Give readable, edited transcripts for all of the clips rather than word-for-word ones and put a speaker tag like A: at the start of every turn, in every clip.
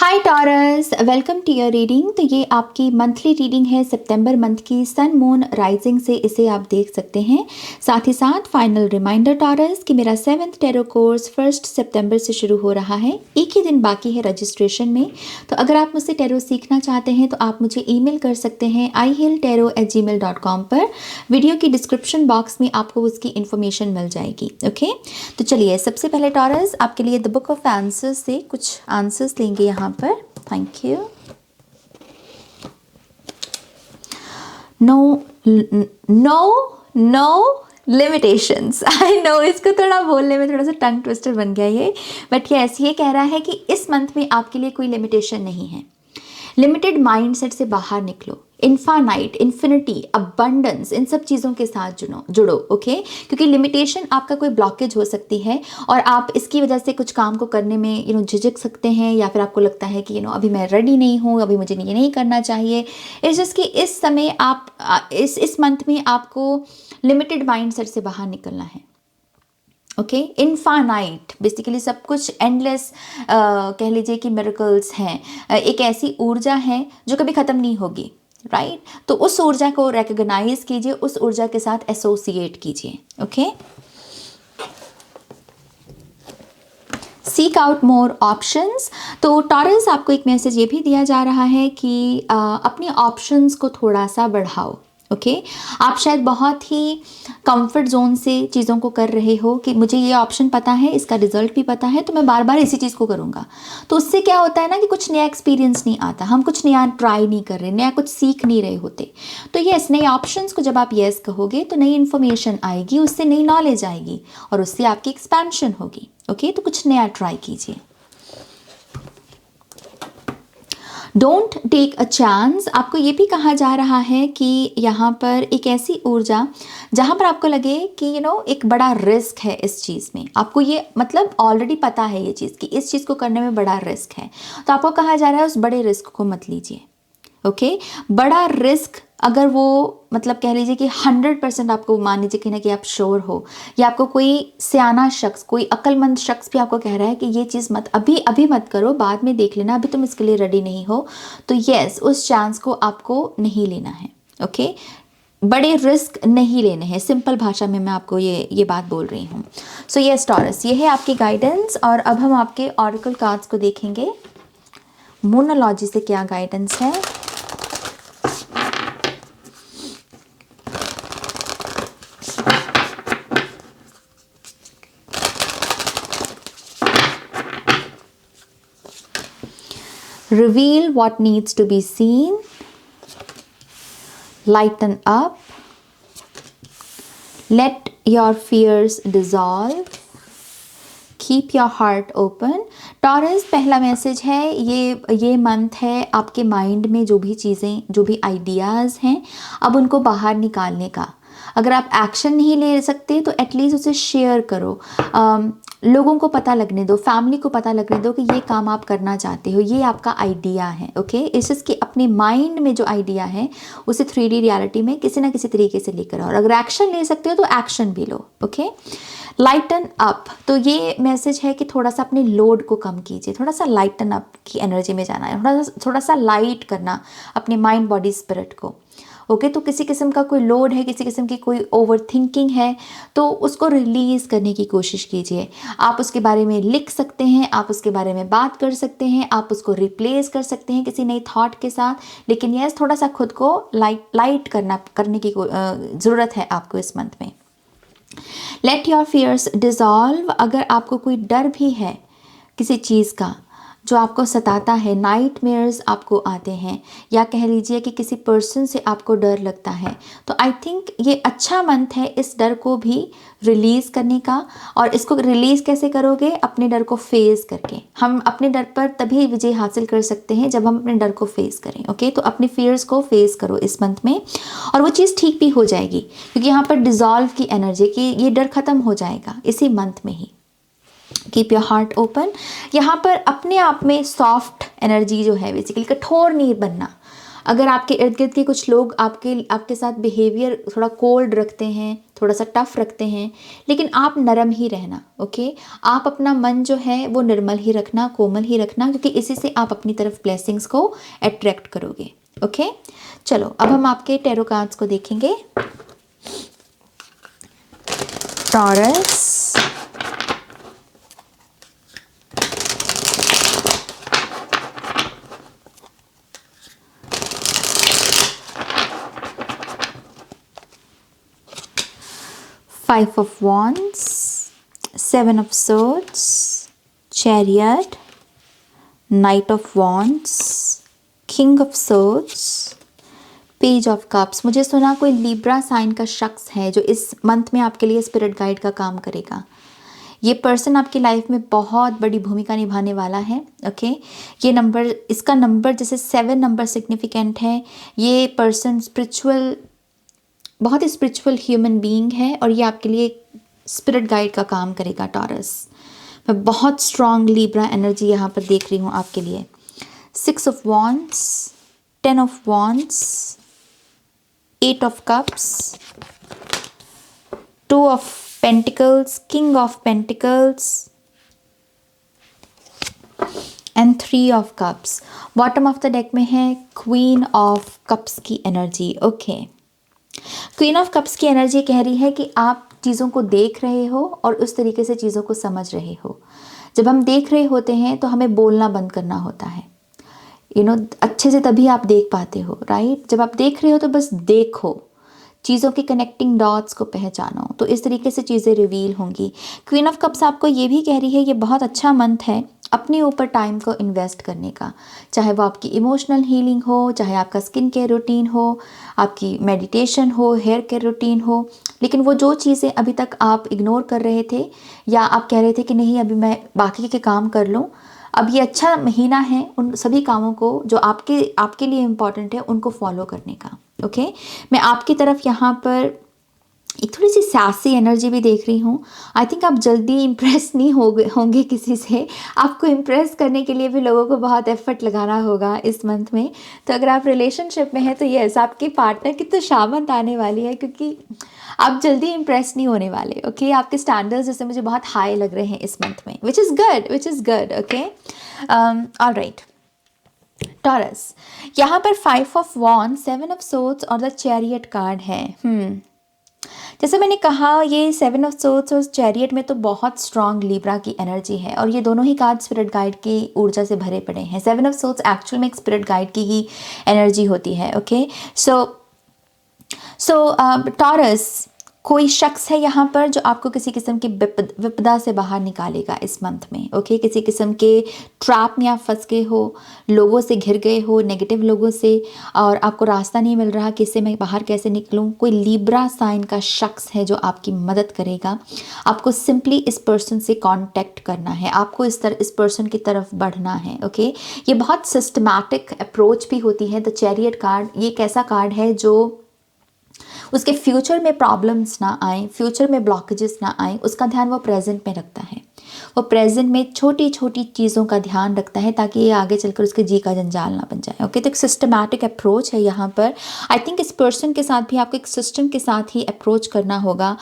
A: Hi Taurus, welcome to your reading. तो ये आपकी मंथली रीडिंग है सितंबर मंथ की सन मून राइजिंग से, इसे आप देख सकते हैं। साथ ही साथ फाइनल रिमाइंडर टॉरस कि मेरा 7th टैरो कोर्स 1 सितंबर से शुरू हो रहा है। एक ही दिन बाकी है रजिस्ट्रेशन में। तो अगर आप मुझसे टैरो सीखना चाहते हैं तो आप मुझे ईमेल कर सकते हैं ihilltarot@gmail.com पर। वीडियो की डिस्क्रिप्शन बॉक्स में आपको उसकी इन्फॉर्मेशन मिल जाएगी। ओके, तो चलिए सबसे पहले टॉरस आपके लिए द बुक ऑफ आंसर्स से कुछ आंसर्स लेंगे यहाँ पर। Thank you. No limitations. I know, इसको थोड़ा बोलने में थोड़ा सा टंग ट्विस्टर बन गया ये, बट यस, ये कह रहा है कि इस मंथ में आपके लिए कोई लिमिटेशन नहीं है। लिमिटेड माइंडसेट से बाहर निकलो। इन्फानाइट, इन्फिनिटी, अबंडेंस, इन सब चीज़ों के साथ जुड़ो। ओके, क्योंकि लिमिटेशन आपका कोई ब्लॉकेज हो सकती है और आप इसकी वजह से कुछ काम को करने में झिझक सकते हैं, या फिर आपको लगता है कि अभी मैं रेडी नहीं हूँ, अभी मुझे ये नहीं करना चाहिए। इट्स जस्ट कि इस समय आप इस मंथ में आपको लिमिटेड माइंडसेट से बाहर निकलना है। ओके, इनफाइनाइट, बेसिकली सब कुछ एंडलेस कह लीजिए कि मिरेकल्स हैं। एक ऐसी ऊर्जा है जो कभी ख़त्म नहीं होगी, राइट? तो उस ऊर्जा को रिकॉग्नाइज कीजिए, उस ऊर्जा के साथ एसोसिएट कीजिए। Okay, seek out more options. तो टॉरस, आपको एक मैसेज ये भी दिया जा रहा है कि अपने ऑप्शंस को थोड़ा सा बढ़ाओ। ओके, आप शायद बहुत ही कंफर्ट जोन से चीज़ों को कर रहे हो कि मुझे ये ऑप्शन पता है, इसका रिजल्ट भी पता है, तो मैं बार बार इसी चीज़ को करूँगा। तो उससे क्या होता है ना कि कुछ नया एक्सपीरियंस नहीं आता, हम कुछ नया ट्राई नहीं कर रहे, नया कुछ सीख नहीं रहे होते। तो यस, नए ऑप्शंस को जब आप यस कहोगे तो नई इन्फॉर्मेशन आएगी, उससे नई नॉलेज आएगी और उससे आपकी एक्सपेंशन होगी। ओके, तो कुछ नया ट्राई कीजिए। Don't take a chance. आपको ये भी कहा जा रहा है कि यहाँ पर एक ऐसी ऊर्जा जहाँ पर आपको लगे कि एक बड़ा रिस्क है इस चीज़ में। आपको ये मतलब ऑलरेडी पता है ये चीज़ कि इस चीज़ को करने में बड़ा रिस्क है, तो आपको कहा जा रहा है उस बड़े रिस्क को मत लीजिए। ओके, बड़ा रिस्क अगर वो मतलब कह लीजिए कि 100% आपको मान लीजिए कि ना कि आप श्योर हो, या आपको कोई सियाना शख्स, कोई अक्लमंद शख्स भी आपको कह रहा है कि ये चीज़ मत अभी मत करो, बाद में देख लेना, अभी तुम इसके लिए रेडी नहीं हो, तो यस, उस चांस को आपको नहीं लेना है। ओके, बड़े रिस्क नहीं लेने हैं। सिंपल भाषा में मैं आपको ये बात बोल रही हूँ। सो यस टॉरस, ये है आपकी गाइडेंस। और अब हम आपके ऑरेकल कार्ड्स को देखेंगे। मोनोलॉजी से क्या गाइडेंस है। Reveal what needs to be seen. Lighten up. Let your fears dissolve. Keep your heart open. Taurus, पहला मैसेज है ये मंथ है आपके माइंड में जो भी चीज़ें, जो भी आइडियाज़ हैं, अब उनको बाहर निकालने का। अगर आप एक्शन नहीं ले सकते तो एटलीस्ट उसे शेयर करो। लोगों को पता लगने दो, फैमिली को पता लगने दो कि ये काम आप करना चाहते हो, ये आपका आइडिया है। ओके, इस चीज़ की अपने माइंड में जो आइडिया है उसे 3D रियलिटी में किसी ना किसी तरीके से लेकर आओ। और अगर एक्शन ले सकते हो तो एक्शन भी लो। ओके, लाइटन अप, तो ये मैसेज है कि थोड़ा सा अपने लोड को कम कीजिए, थोड़ा सा लाइटन अप की एनर्जी में जाना है, थोड़ा सा लाइट करना अपने माइंड बॉडी स्पिरिट को। ओके, तो किसी किस्म का कोई लोड है, किसी किस्म की कोई ओवर थिंकिंग है, तो उसको रिलीज़ करने की कोशिश कीजिए। आप उसके बारे में लिख सकते हैं, आप उसके बारे में बात कर सकते हैं, आप उसको रिप्लेस कर सकते हैं किसी नई थॉट के साथ, लेकिन यस, थोड़ा सा खुद को लाइट करने की ज़रूरत है आपको इस मंथ में। Let your fears dissolve. अगर आपको कोई डर भी है किसी चीज़ का जो आपको सताता है, नाइटमेयर्स आपको आते हैं, या कह लीजिए कि किसी पर्सन से आपको डर लगता है, तो आई थिंक ये अच्छा मंथ है इस डर को भी रिलीज़ करने का। और इसको रिलीज़ कैसे करोगे? अपने डर को फेस करके। हम अपने डर पर तभी विजय हासिल कर सकते हैं जब हम अपने डर को फेस करें। ओके, तो अपने फियर्स को फेस करो इस मंथ में, और वो चीज़ ठीक भी हो जाएगी, क्योंकि यहाँ पर डिज़ॉल्व की एनर्जी कि ये डर ख़त्म हो जाएगा इसी मंथ में ही। Keep your heart open. यहाँ पर अपने आप में सॉफ्ट एनर्जी जो है, बेसिकली कठोर नहीं बनना। अगर आपके इर्द गिर्द के कुछ लोग आपके साथ बिहेवियर थोड़ा कोल्ड रखते हैं, थोड़ा सा टफ रखते हैं, लेकिन आप नरम ही रहना, ओके। आप अपना मन जो है वो निर्मल ही रखना, कोमल ही रखना, क्योंकि इसी से आप अपनी तरफ ब्लेसिंग्स को अट्रैक्ट करोगे, ओके। चलो अब हम आपके टैरो कार्ड्स को देखेंगे। Taurus, Five of Wands, Seven of Swords, Chariot, Knight of Wands, King of Swords, Page of Cups। मुझे सुना कोई लिब्रा साइन का शख्स है जो इस मंथ में आपके लिए स्पिरिट गाइड का काम करेगा। ये पर्सन आपकी लाइफ में बहुत बड़ी भूमिका निभाने वाला है, ओके। ये नंबर, इसका नंबर जैसे 7 नंबर सिग्निफिकेंट है। ये पर्सन स्पिरिचुअल, बहुत ही स्पिरिचुअल ह्यूमन बीइंग है और ये आपके लिए स्पिरिट गाइड का काम करेगा टॉरस। मैं बहुत स्ट्रॉन्ग लिब्रा एनर्जी यहाँ पर देख रही हूँ आपके लिए। 6 of Wands, 10 of Wands, 8 of Cups, 2 of Pentacles, King of Pentacles and 3 of Cups। Bottom of the deck में है Queen of Cups की energy, okay. Queen of cups की एनर्जी कह रही है कि आप चीज़ों को देख रहे हो और उस तरीके से चीज़ों को समझ रहे हो। जब हम देख रहे होते हैं तो हमें बोलना बंद करना होता है, अच्छे से तभी आप देख पाते हो, राइट। जब आप देख रहे हो तो बस देखो, चीज़ों के कनेक्टिंग डॉट्स को पहचानो, तो इस तरीके से चीज़ें रिवील होंगी। क्वीन ऑफ कप्स आपको ये भी कह रही है ये बहुत अच्छा मंथ है अपने ऊपर टाइम को इन्वेस्ट करने का, चाहे वो आपकी इमोशनल हीलिंग हो, चाहे आपका स्किन केयर रूटीन हो, आपकी मेडिटेशन हो, हेयर केयर रूटीन हो। लेकिन वो जो चीज़ें अभी तक आप इग्नोर कर रहे थे या आप कह रहे थे कि नहीं अभी मैं बाकी के काम कर लूँ, अब ये अच्छा महीना है उन सभी कामों को जो आपके लिए इम्पॉर्टेंट है उनको फॉलो करने का, ओके। मैं आपकी तरफ यहाँ पर एक थोड़ी सी सैसी एनर्जी भी देख रही हूँ। आई थिंक आप जल्दी इम्प्रेस नहीं होंगे किसी से। आपको इम्प्रेस करने के लिए भी लोगों को बहुत एफर्ट लगाना होगा इस मंथ में। तो अगर आप रिलेशनशिप में हैं तो यस, आपके पार्टनर की तो शामत आने वाली है, क्योंकि आप जल्दी इम्प्रेस नहीं होने वाले, ओके। आपके स्टैंडर्ड्स जैसे मुझे बहुत हाई लग रहे हैं इस मंथ में, which is good, okay. Alright taurus, यहाँ पर 5 of Wands, 7 of Swords और द चैरियट कार्ड है। जैसे मैंने कहा ये 7 of Swords और चैरियट में तो बहुत स्ट्रॉन्ग लिब्रा की एनर्जी है और ये दोनों ही कार्ड स्पिरिट गाइड की ऊर्जा से भरे पड़े हैं। 7 of Swords एक्चुअल में एक स्पिरिट गाइड की ही एनर्जी होती है, ओके। सो टॉरस, कोई शख्स है यहाँ पर जो आपको किसी किस्म की विपदा से बाहर निकालेगा इस मंथ में, ओके। किसी किस्म के ट्रैप में आप फंस गए हो, लोगों से घिर गए हो, नेगेटिव लोगों से, और आपको रास्ता नहीं मिल रहा कि इससे मैं बाहर कैसे निकलूँ। कोई लिब्रा साइन का शख्स है जो आपकी मदद करेगा। आपको सिंपली इस पर्सन से कांटेक्ट करना है, आपको इस पर्सन की तरफ बढ़ना है, ओके। ये बहुत सिस्टमैटिक अप्रोच भी होती है। द चैरियट कार्ड ये एक ऐसा कार्ड है जो उसके फ्यूचर में प्रॉब्लम्स ना आए, फ्यूचर में ब्लॉकेजेस ना आए, उसका ध्यान वो प्रेजेंट में रखता है। वो प्रेजेंट में छोटी छोटी चीज़ों का ध्यान रखता है ताकि ये आगे चलकर उसके जी का जंजाल ना बन जाए, ओके। तो एक सिस्टमैटिक अप्रोच है यहाँ पर। आई थिंक इस पर्सन के साथ भी आपको एक सिस्टम के साथ ही अप्रोच करना होगा,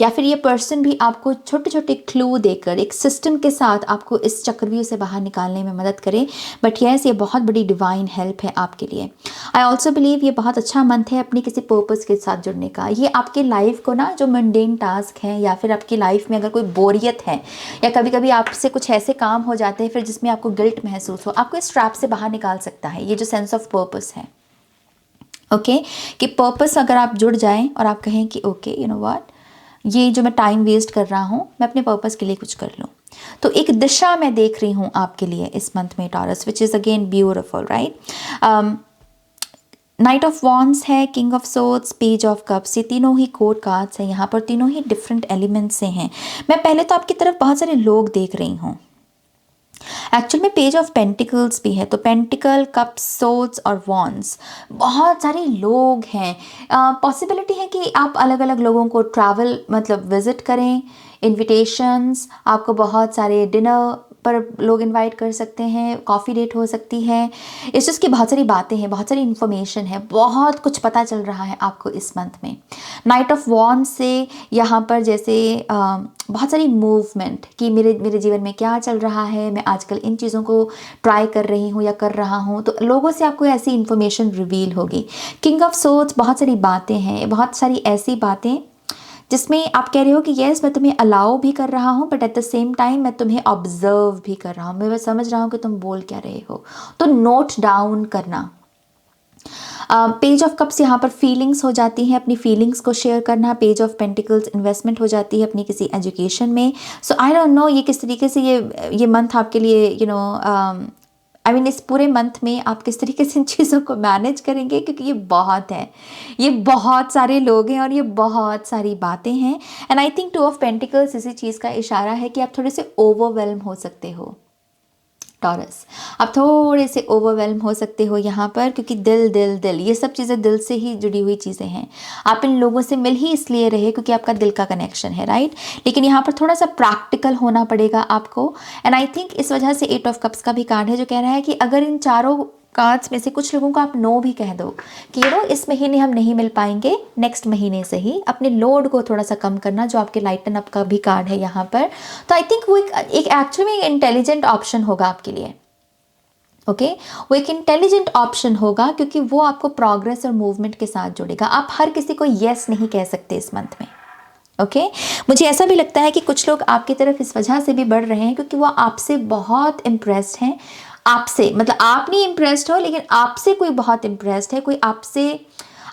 A: या फिर ये पर्सन भी आपको छोटे छोटे क्लू देकर एक सिस्टम के साथ आपको इस चक्रव्यूह से बाहर निकालने में मदद करे। बट यस, ये बहुत बड़ी डिवाइन हेल्प है आपके लिए। आई ऑल्सो बिलीव ये बहुत अच्छा मंथ है अपनी किसी पर्पस के साथ जुड़ने का। ये आपके लाइफ को ना, जो मंडेन टास्क है या फिर आपकी लाइफ में अगर कोई बोरियत है या कभी कभी आपसे कुछ ऐसे काम हो जाते हैं फिर जिसमें आपको गिल्ट महसूस हो, आपको इस ट्रैप से बाहर निकाल सकता है ये जो सेंस ऑफ पर्पस है, ओके। कि पर्पस अगर आप जुड़ जाएं और आप कहें कि ओके यू नो व्हाट, ये जो मैं टाइम वेस्ट कर रहा हूँ मैं अपने पर्पस के लिए कुछ कर लूँ, तो एक दिशा मैं देख रही हूँ आपके लिए इस मंथ में Taurus, which is again beautiful, right. Knight of wands है, king of swords, page of cups, ये तीनों ही कोड कार्ड्स हैं यहाँ पर, तीनों ही डिफरेंट एलिमेंट्स से हैं। मैं पहले तो आपकी तरफ बहुत सारे लोग देख रही हूँ। एक्चुअल में पेज ऑफ पेंटिकल्स भी है, तो पेंटिकल, कप्स, सोर्ड्स और वॉन्ड्स, बहुत सारे लोग हैं। पॉसिबिलिटी है कि आप अलग अलग लोगों को ट्रैवल मतलब विजिट करें, इनविटेशंस, आपको बहुत सारे डिनर पर लोग इनवाइट कर सकते हैं, कॉफ़ी डेट हो सकती है। इस चीज़ की बहुत सारी बातें हैं, बहुत सारी इन्फॉर्मेशन है, बहुत कुछ पता चल रहा है आपको इस मंथ में। नाइट ऑफ वॉन्ड्स से यहाँ पर जैसे बहुत सारी मूवमेंट कि मेरे मेरे जीवन में क्या चल रहा है, मैं आजकल इन चीज़ों को ट्राई कर रही हूँ या कर रहा हूँ, तो लोगों से आपको ऐसी इन्फॉर्मेशन रिवील होगी। किंग ऑफ सोर्ड्स, बहुत सारी बातें हैं, बहुत सारी ऐसी बातें जिसमें आप कह रहे हो कि यस मैं तुम्हें अलाउ भी कर रहा हूँ, but at the same time मैं तुम्हें ऑब्जर्व भी कर रहा हूँ, मैं समझ रहा हूँ कि तुम बोल क्या रहे हो, तो नोट डाउन करना। पेज ऑफ कप्स यहाँ पर फीलिंग्स हो जाती हैं, अपनी फीलिंग्स को शेयर करना। पेज ऑफ पेंटिकल्स इन्वेस्टमेंट हो जाती है अपनी किसी एजुकेशन में। सो आई डोंट नो ये किस तरीके से ये मंथ आपके लिए आई मीन इस पूरे मंथ में आप किस तरीके से इन चीज़ों को मैनेज करेंगे, क्योंकि ये बहुत है, ये बहुत सारे लोग हैं और ये बहुत सारी बातें हैं। And I think 2 of pentacles इसी चीज़ का इशारा है कि आप थोड़े से ओवरवेल्म हो सकते हो टॉरस, आप थोड़े से ओवरवेल्म हो सकते हो यहाँ पर, क्योंकि दिल दिल दिल ये सब चीज़ें दिल से ही जुड़ी हुई चीज़ें हैं। आप इन लोगों से मिल ही इसलिए रहे क्योंकि आपका दिल का कनेक्शन है, राइट। लेकिन यहाँ पर थोड़ा सा प्रैक्टिकल होना पड़ेगा आपको। एंड आई थिंक इस वजह से 8 ऑफ कप्स का भी कार्ड है जो कह रहा है कि अगर इन चारों कार्ड्स में से कुछ लोगों को आप नो भी कह दो कि इस महीने हम नहीं मिल पाएंगे, नेक्स्ट महीने से ही अपने लोड को थोड़ा सा कम करना, जो आपके लाइटन अप का भी कार्ड है यहाँ पर। तो आई थिंक वो एक एक्चुअली में इंटेलिजेंट ऑप्शन होगा आपके लिए। ओके वो एक इंटेलिजेंट ऑप्शन होगा क्योंकि वो आपको प्रोग्रेस और मूवमेंट के साथ जोड़ेगा। आप हर किसी को यस नहीं कह सकते इस मंथ में। ओके मुझे ऐसा भी लगता है कि कुछ लोग आपकी तरफ इस वजह से भी बढ़ रहे हैं क्योंकि वो आपसे बहुत इम्प्रेस्ड हैं। आपसे मतलब आप नहीं इम्प्रेस्ड हो, लेकिन आपसे कोई बहुत इम्प्रेस्ड है, कोई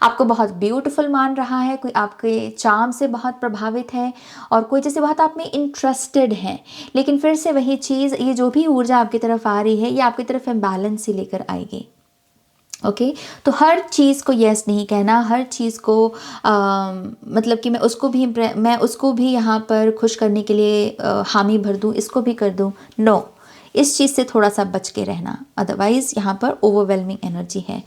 A: आपको बहुत ब्यूटीफुल मान रहा है, कोई आपके चार्म से बहुत प्रभावित है, और कोई जैसे बहुत आप में इंटरेस्टेड है। लेकिन फिर से वही चीज़, ये जो भी ऊर्जा आपकी तरफ आ रही है ये आपकी तरफ इम्बैलेंस ही लेकर आएगी। ओके तो हर चीज़ को यस नहीं कहना, हर चीज़ को मतलब कि मैं उसको भी यहाँ पर खुश करने के लिए हामी भर दूँ, इसको भी कर दूँ, नो इस चीज़ से थोड़ा सा बच के रहना, अदरवाइज़ यहाँ पर ओवरवेलमिंग एनर्जी है।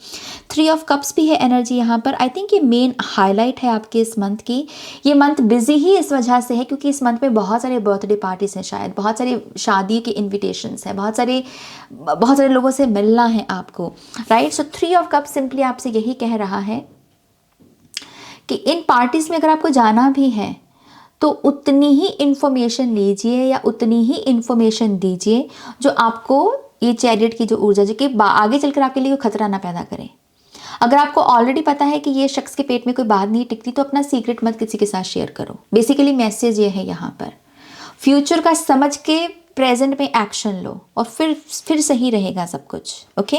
A: 3 ऑफ कप्स भी है एनर्जी यहाँ पर। आई थिंक ये मेन हाईलाइट है आपके इस मंथ की। ये मंथ बिजी ही इस वजह से है क्योंकि इस मंथ में बहुत सारे बर्थडे पार्टीज हैं, शायद बहुत सारी शादी के इन्विटेशंस हैं, बहुत सारे लोगों से मिलना है आपको, right. So 3 of cups simply आपसे यही कह रहा है कि इन पार्टीज़ में अगर आपको जाना भी है तो उतनी ही इन्फॉर्मेशन लीजिए या उतनी ही इन्फॉर्मेशन दीजिए जो आपको ये चैरियट की जो ऊर्जा जो कि आगे चलकर आपके लिए कोई खतरा ना पैदा करे। अगर आपको ऑलरेडी पता है कि ये शख्स के पेट में कोई बात नहीं टिकती तो अपना सीक्रेट मत किसी के साथ शेयर करो। बेसिकली मैसेज ये है यहाँ पर, फ्यूचर का समझ के प्रेजेंट में एक्शन लो और फिर सही रहेगा सब कुछ। ओके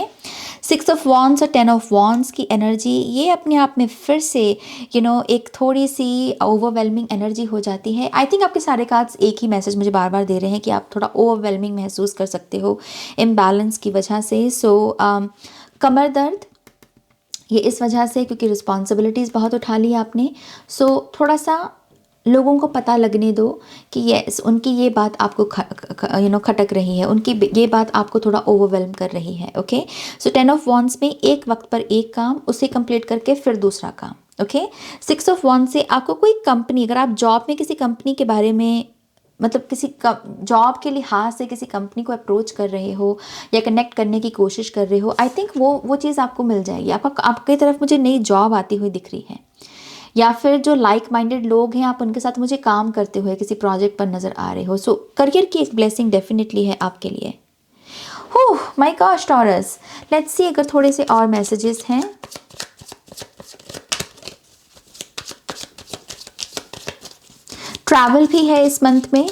A: 6 ऑफ वॉन्ड्स और 10 ऑफ वॉन्ड्स की एनर्जी ये अपने आप में फिर से एक थोड़ी सी ओवरवेलमिंग एनर्जी हो जाती है। आई थिंक आपके सारे कार्ड्स एक ही मैसेज मुझे बार बार दे रहे हैं कि आप थोड़ा ओवरवेलमिंग महसूस कर सकते हो इम्बैलेंस की वजह से। कमर दर्द ये इस वजह से क्योंकि रिस्पॉन्सिबिलिटीज़ बहुत उठा ली आपने। थोड़ा सा लोगों को पता लगने दो कि यस उनकी ये बात आपको खटक रही है, उनकी ये बात आपको थोड़ा ओवरवेलम कर रही है। ओके 10 ऑफ वॉन्ड्स में एक वक्त पर एक काम, उसे कंप्लीट करके फिर दूसरा काम। ओके 6 ऑफ वॉन्ड से आपको कोई कंपनी, अगर आप जॉब में किसी कंपनी के बारे में मतलब किसी जॉब के लिहाज से किसी कंपनी को अप्रोच कर रहे हो या कनेक्ट करने की कोशिश कर रहे हो, आई थिंक वो चीज़ आपको मिल जाएगी। आपकी तरफ मुझे नई जॉब आती हुई दिख रही है, या फिर जो लाइक माइंडेड लोग हैं आप उनके साथ मुझे काम करते हुए किसी प्रोजेक्ट पर नज़र आ रहे हो। करियर की एक ब्लेसिंग डेफिनेटली है आपके लिए। My gosh taurus, let's see अगर थोड़े से और मैसेजेस हैं। ट्रैवल भी है इस मंथ में,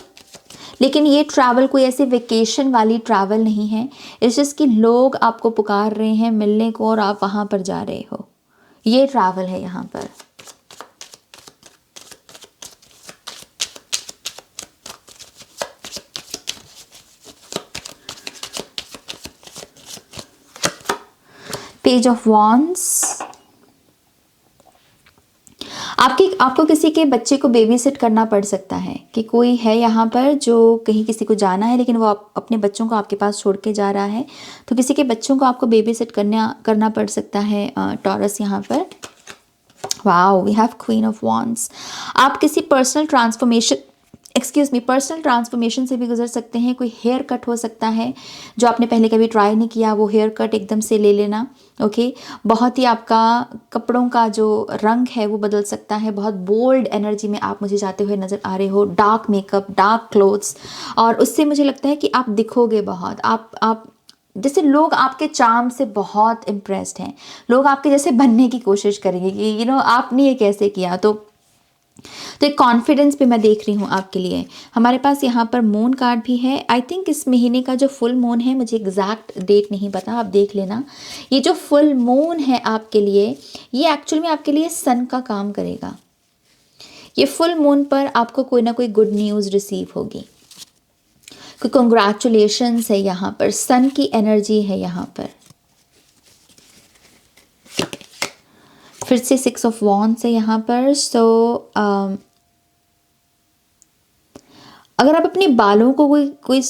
A: लेकिन ये ट्रैवल कोई ऐसी वेकेशन वाली ट्रैवल नहीं है, इट्स जस्ट कि लोग आपको पुकार रहे हैं मिलने को और आप वहाँ पर जा रहे हो, ये ट्रैवल है यहाँ पर। पेज ऑफ वॉन्ड्स, आपको किसी के बच्चे को बेबी सिट करना पड़ सकता है कि कोई है यहाँ पर जो कहीं किसी को जाना है लेकिन वो अपने बच्चों को आपके पास छोड़ के जा रहा है, तो किसी के बच्चों को आपको बेबी सिट करना पड़ सकता है टॉरस यहाँ पर। Wow we have queen of wands. आप किसी personal transformation excuse me, personal transformation से भी गुजर सकते हैं। कोई हेयर कट हो सकता है जो आपने पहले कभी ट्राई नहीं किया, वो हेयर कट एकदम से ले लेना। ओके, बहुत ही आपका कपड़ों का जो रंग है वो बदल सकता है। बहुत बोल्ड एनर्जी में आप मुझे जाते हुए नज़र आ रहे हो, डार्क मेकअप, डार्क क्लोथ्स, और उससे मुझे लगता है कि आप दिखोगे बहुत, आप जैसे लोग आपके चार्म से बहुत इम्प्रेस्ड हैं, लोग आपके जैसे बनने की कोशिश करेंगे कि आपने ये कैसे किया। तो एक कॉन्फिडेंस भी मैं देख रही हूँ आपके लिए। हमारे पास यहाँ पर मून कार्ड भी है। आई थिंक इस महीने का जो फुल मून है, मुझे एग्जैक्ट डेट नहीं पता, आप देख लेना। ये जो फुल मून है आपके लिए, ये एक्चुअल में आपके लिए सन का काम करेगा। ये फुल मून पर आपको कोई ना कोई गुड न्यूज़ रिसीव होगी, कोई कंग्रेचुलेशंस है यहाँ पर, सन की एनर्जी है यहाँ पर। फिर से 6 ऑफ वॉन्ड्स है यहाँ पर। अगर आप अपने बालों को कोई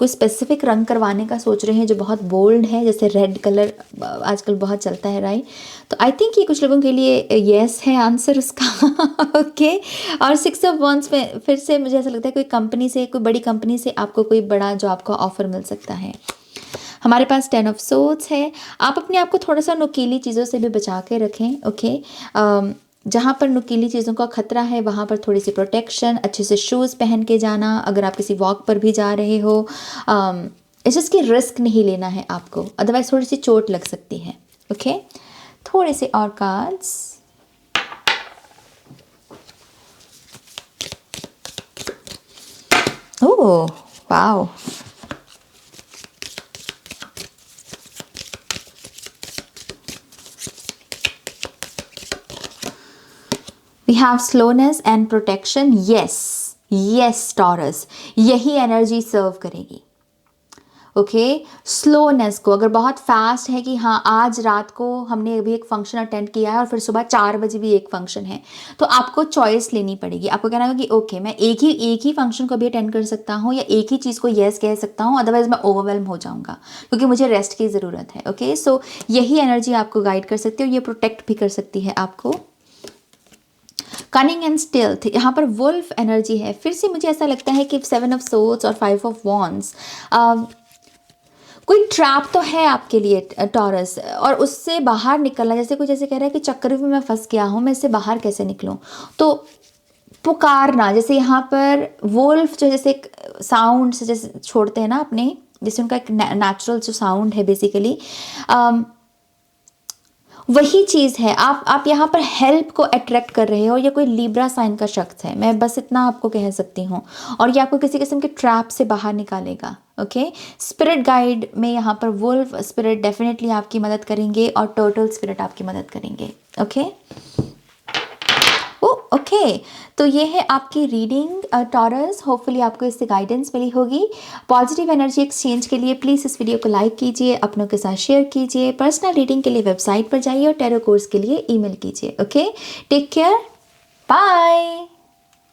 A: स्पेसिफिक रंग करवाने का सोच रहे हैं जो बहुत बोल्ड है, जैसे रेड कलर आजकल बहुत चलता है, राइट, तो आई थिंक ये कुछ लोगों के लिए येस है आंसर उसका। ओके, और 6 ऑफ वॉन्ड्स में फिर से मुझे ऐसा लगता है कोई कंपनी से, कोई बड़ी कंपनी से आपको कोई बड़ा जॉब का ऑफर मिल सकता है। हमारे पास 10 ऑफ सोर्ड्स है। आप अपने आप को थोड़ा सा नुकीली चीज़ों से भी बचा के रखें। ओके, जहाँ पर नुकीली चीज़ों का खतरा है वहाँ पर थोड़ी सी प्रोटेक्शन, अच्छे से शूज़ पहन के जाना। अगर आप किसी वॉक पर भी जा रहे हो, इसकी रिस्क नहीं लेना है आपको, अदरवाइज थोड़ी सी चोट लग सकती है। ओके, थोड़े से और cards. Oh wow, we have slowness and protection. Yes yes Taurus, यही एनर्जी सर्व करेगी। ओके, स्लोनेस को, अगर बहुत फास्ट है कि हाँ आज रात को हमने अभी एक फंक्शन अटेंड किया है और फिर सुबह 4 बजे भी एक फंक्शन है, तो आपको चॉइस लेनी पड़ेगी। आपको कहना होगा कि ओके मैं एक ही फंक्शन को भी अटेंड कर सकता हूँ या एक ही चीज़ को येस कह सकता हूँ, अदरवाइज मैं ओवरवेलम हो जाऊँगा क्योंकि मुझे रेस्ट की ज़रूरत है। ओके, सो यही एनर्जी आपको गाइड कर सकती है और ये प्रोटेक्ट भी कर सकती है आपको। कनिंग एंड स्टिल्थ, यहाँ पर वुल्फ एनर्जी है। फिर से मुझे ऐसा लगता है कि 7 ऑफ सोर्ड्स और 5 ऑफ वॉन्ड्स, कोई ट्रैप तो है आपके लिए टॉरस, और उससे बाहर निकलना, जैसे कुछ ऐसे कह रहा है कि चक्रव्यूह में मैं फंस गया हूँ, मैं इससे बाहर कैसे निकलूँ। तो पुकारना, जैसे यहाँ पर वुल्फ जो जैसे एक साउंड से जैसे छोड़ते हैं ना अपने, जैसे उनका एक नेचुरल जो साउंड है बेसिकली, वही चीज़ है। आप यहाँ पर हेल्प को अट्रैक्ट कर रहे हो। ये कोई लिब्रा साइन का शख्स है, मैं बस इतना आपको कह सकती हूँ, और ये आपको किसी किस्म के ट्रैप से बाहर निकालेगा। ओके, स्पिरिट गाइड में यहाँ पर वुल्फ स्पिरिट डेफिनेटली आपकी मदद करेंगे और टर्टल स्पिरिट आपकी मदद करेंगे। ओके ओके, तो ये है आपकी रीडिंग टॉरस। होपफुली आपको इससे गाइडेंस मिली होगी। पॉजिटिव एनर्जी एक्सचेंज के लिए प्लीज़ इस वीडियो को लाइक कीजिए, अपनों के साथ शेयर कीजिए। पर्सनल रीडिंग के लिए वेबसाइट पर जाइए और टैरो कोर्स के लिए ईमेल कीजिए। Okay, take care, bye.